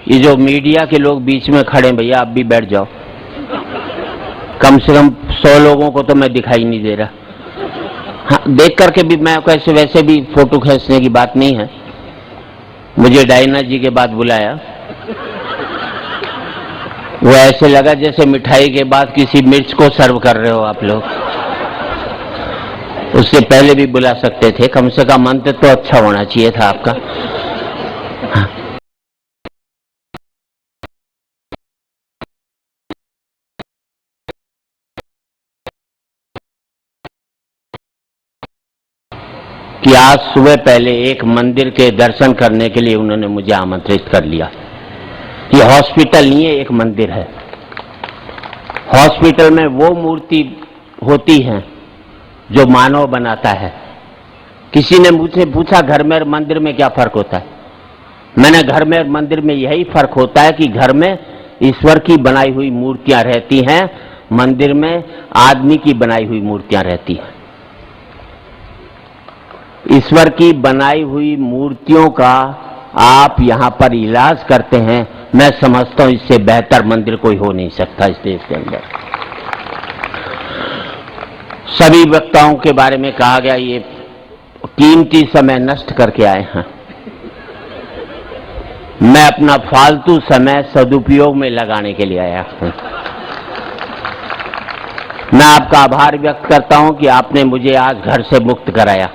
ये जो मीडिया के लोग बीच में खड़े हैं, भैया आप भी बैठ जाओ। कम से कम 100 लोगों को तो मैं दिखाई नहीं दे रहा। हाँ, देख करके भी मैं कैसे, वैसे भी फोटो खींचने की बात नहीं है। मुझे डायना जी के बाद बुलाया, वो ऐसे लगा जैसे मिठाई के बाद किसी मिर्च को सर्व कर रहे हो आप लोग। उससे पहले भी बुला सकते थे, कम से कम मंत्र तो अच्छा होना चाहिए था आपका। हाँ। कि आज सुबह पहले एक मंदिर के दर्शन करने के लिए उन्होंने मुझे आमंत्रित कर लिया। ये हॉस्पिटल नहीं है, एक मंदिर है। हॉस्पिटल में वो मूर्ति होती है जो मानव बनाता है। किसी ने मुझसे पूछा घर में और मंदिर में क्या फर्क होता है। मैंने घर में और मंदिर में यही फर्क होता है कि घर में ईश्वर की बनाई हुई मूर्तियां रहती हैं, मंदिर में आदमी की बनाई हुई मूर्तियां रहती हैं। ईश्वर की बनाई हुई मूर्तियों का आप यहां पर इलाज करते हैं, मैं समझता हूं इससे बेहतर मंदिर कोई हो नहीं सकता इस देश के अंदर। सभी वक्ताओं के बारे में कहा गया ये कीमती समय नष्ट करके आए हैं। मैं अपना फालतू समय सदुपयोग में लगाने के लिए आया हूं। मैं आपका आभार व्यक्त करता हूं कि आपने मुझे आज घर से मुक्त कराया,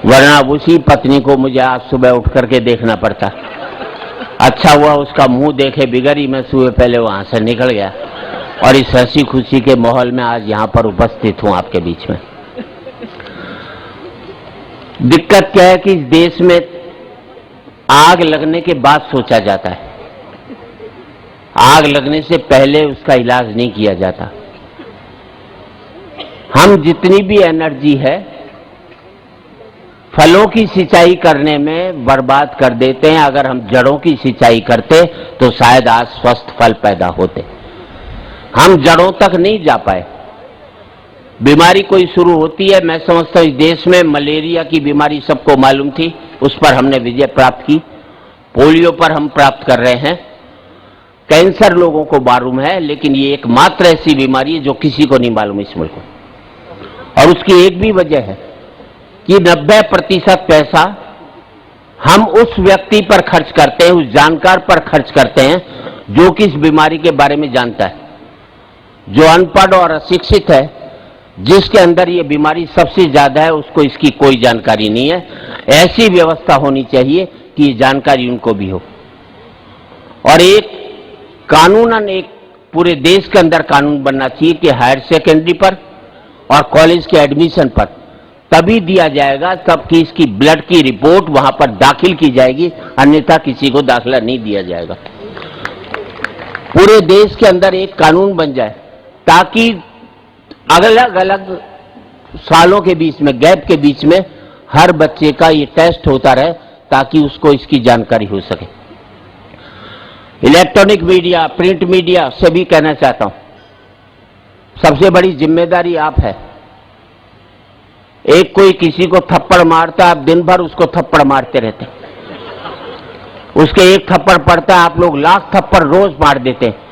वरना उसी पत्नी को मुझे आज सुबह उठ करके देखना पड़ता। अच्छा हुआ उसका मुंह देखे बिगर ही मैं सुबह पहले वहां से निकल गया और इस हंसी खुशी के माहौल में आज यहां पर उपस्थित हूं आपके बीच में। दिक्कत क्या है कि इस देश में आग लगने के बाद सोचा जाता है, आग लगने से पहले उसका इलाज नहीं किया जाता। हम जितनी भी एनर्जी है फलों की सिंचाई करने में बर्बाद कर देते हैं। अगर हम जड़ों की सिंचाई करते तो शायद आज स्वस्थ फल पैदा होते। हम जड़ों तक नहीं जा पाए। बीमारी कोई शुरू होती है, मैं समझता हूं इस देश में मलेरिया की बीमारी सबको मालूम थी, उस पर हमने विजय प्राप्त की। पोलियो पर हम प्राप्त कर रहे हैं। कैंसर लोगों को मालूम है, लेकिन ये एकमात्र ऐसी बीमारी है जो किसी को नहीं मालूम इस मुल्क को। और उसकी एक भी वजह है कि 90% पैसा हम उस व्यक्ति पर खर्च करते हैं, उस जानकार पर खर्च करते हैं जो कि इस बीमारी के बारे में जानता है। जो अनपढ़ और अशिक्षित है, जिसके अंदर ये बीमारी सबसे ज्यादा है, उसको इसकी कोई जानकारी नहीं है। ऐसी व्यवस्था होनी चाहिए कि ये जानकारी उनको भी हो। और एक कानूनन एक पूरे देश के अंदर कानून बनना चाहिए कि हायर सेकेंडरी पर और कॉलेज के एडमिशन पर तभी दिया जाएगा तब कि इसकी ब्लड की रिपोर्ट वहां पर दाखिल की जाएगी, अन्यथा किसी को दाखिला नहीं दिया जाएगा। पूरे देश के अंदर एक कानून बन जाए ताकि अलग अलग सालों के बीच में, गैप के बीच में हर बच्चे का ये टेस्ट होता रहे ताकि उसको इसकी जानकारी हो सके। इलेक्ट्रॉनिक मीडिया, प्रिंट मीडिया से भी कहना चाहता हूं, सबसे बड़ी जिम्मेदारी आप है। एक कोई किसी को थप्पड़ मारता, आप दिन भर उसको थप्पड़ मारते रहते, उसके एक थप्पड़ पड़ता है, आप लोग लाख थप्पड़ रोज मार देते हैं।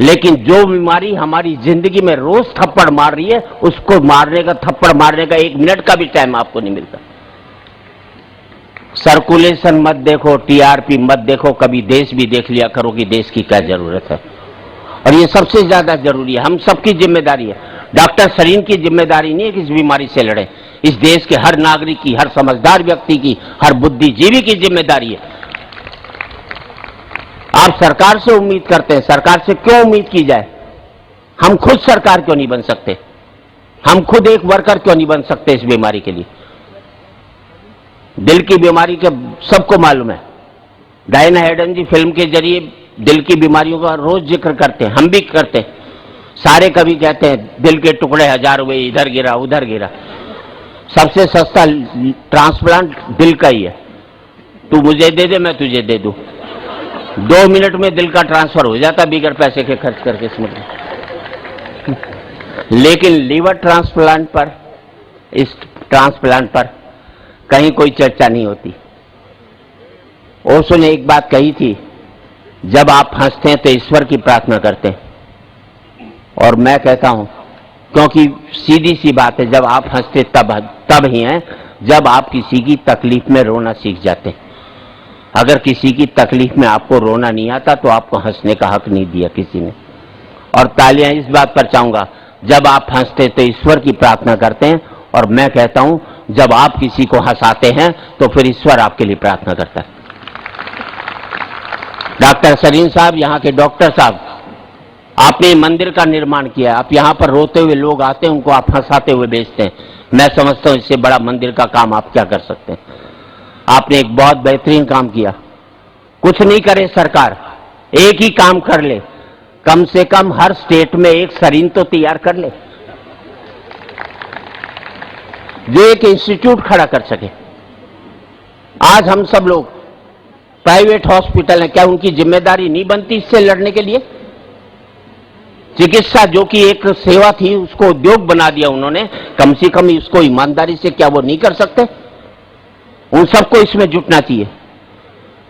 लेकिन जो बीमारी हमारी जिंदगी में रोज थप्पड़ मार रही है, उसको मारने का, थप्पड़ मारने का 1 मिनट का भी टाइम आपको नहीं मिलता। सर्कुलेशन मत देखो, टीआरपी मत देखो, कभी देश भी देख लिया करो कि देश की क्या जरूरत है। और ये सबसे ज्यादा जरूरी है, हम सबकी जिम्मेदारी है। डॉक्टर सरीन की जिम्मेदारी नहीं है कि इस बीमारी से लड़े। इस देश के हर नागरिक की, हर समझदार व्यक्ति की, हर बुद्धिजीवी की जिम्मेदारी है। आप सरकार से उम्मीद करते हैं, सरकार से क्यों उम्मीद की जाए? हम खुद सरकार क्यों नहीं बन सकते? हम खुद एक वर्कर क्यों नहीं बन सकते इस बीमारी के लिए? दिल की बीमारी के सबको मालूम है। डायना हेडन जी फिल्म के जरिए दिल की बीमारियों का रोज जिक्र करते हैं, हम भी करते हैं। सारे कवि कहते हैं दिल के टुकड़े 1000 हुए, इधर गिरा उधर गिरा। सबसे सस्ता ट्रांसप्लांट दिल का ही है। तू मुझे दे दे, मैं तुझे दे दूं। 2 मिनट में दिल का ट्रांसफर हो जाता बिगर पैसे के खर्च करके इसमें। लेकिन लीवर ट्रांसप्लांट पर, इस ट्रांसप्लांट पर कहीं कोई चर्चा नहीं होती। ओशो ने एक बात कही थी, जब आप हंसते हैं तो ईश्वर की प्रार्थना करते हैं। और मैं कहता हूं, क्योंकि सीधी सी बात है, जब आप हंसते तब ही हैं जब आप किसी की तकलीफ में रोना सीख जाते हैं। अगर किसी की तकलीफ में आपको रोना नहीं आता तो आपको हंसने का हक नहीं दिया किसी ने। और तालियां इस बात पर चाहूंगा, जब आप हंसते तो ईश्वर की प्रार्थना करते हैं, और मैं कहता हूं जब आप किसी को हंसाते हैं तो फिर ईश्वर आपके लिए प्रार्थना करता है। डॉक्टर सरीन साहब, यहाँ के डॉक्टर साहब, आपने मंदिर का निर्माण किया, आप यहाँ पर रोते हुए लोग आते हैं, उनको आप हंसाते हुए भेजते हैं। मैं समझता हूं इससे बड़ा मंदिर का काम आप क्या कर सकते हैं। आपने एक बहुत बेहतरीन काम किया। कुछ नहीं करे सरकार, एक ही काम कर ले, कम से कम हर स्टेट में एक सरीन तो तैयार कर ले जो एक इंस्टीट्यूट खड़ा कर सके। आज हम सब लोग प्राइवेट हॉस्पिटल हैं, क्या उनकी जिम्मेदारी नहीं बनती इससे लड़ने के लिए? चिकित्सा जो कि एक सेवा थी उसको उद्योग बना दिया उन्होंने, कम से कम उसको ईमानदारी से क्या वो नहीं कर सकते? उन सबको इसमें जुटना चाहिए।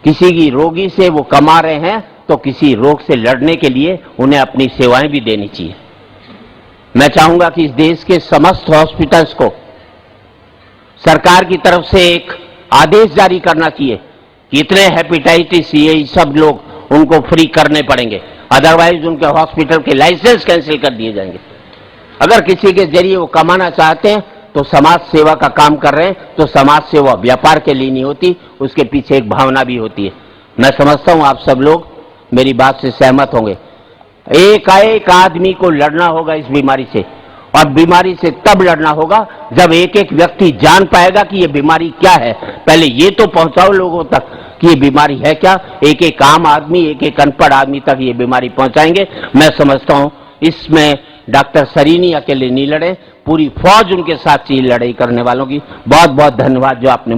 किसी की रोगी से वो कमा रहे हैं तो किसी रोग से लड़ने के लिए उन्हें अपनी सेवाएं भी देनी चाहिए। मैं चाहूंगा कि इस देश के समस्त हॉस्पिटल्स को सरकार की तरफ से एक आदेश जारी करना चाहिए कि इतने हेपेटाइटिस ये सब लोग उनको फ्री करने पड़ेंगे, अदरवाइज उनके हॉस्पिटल के लाइसेंस कैंसिल कर दिए जाएंगे। अगर किसी के जरिए वो कमाना चाहते हैं तो समाज सेवा का काम कर रहे हैं, तो समाज सेवा व्यापार के लिए नहीं होती, उसके पीछे एक भावना भी होती है। मैं समझता हूं आप सब लोग मेरी बात से सहमत होंगे। एक आदमी को लड़ना होगा इस बीमारी से, और बीमारी से तब लड़ना होगा जब एक एक व्यक्ति जान पाएगा कि ये बीमारी क्या है। पहले ये तो पहुंचाओ लोगों तक कि ये बीमारी है क्या। एक एक आम आदमी, एक एक अनपढ़ आदमी तक ये बीमारी पहुंचाएंगे। मैं समझता हूं इसमें डॉक्टर सरीनी अकेले नहीं लड़े, पूरी फौज उनके साथ ये लड़ाई करने वालों की। बहुत बहुत धन्यवाद जो आपने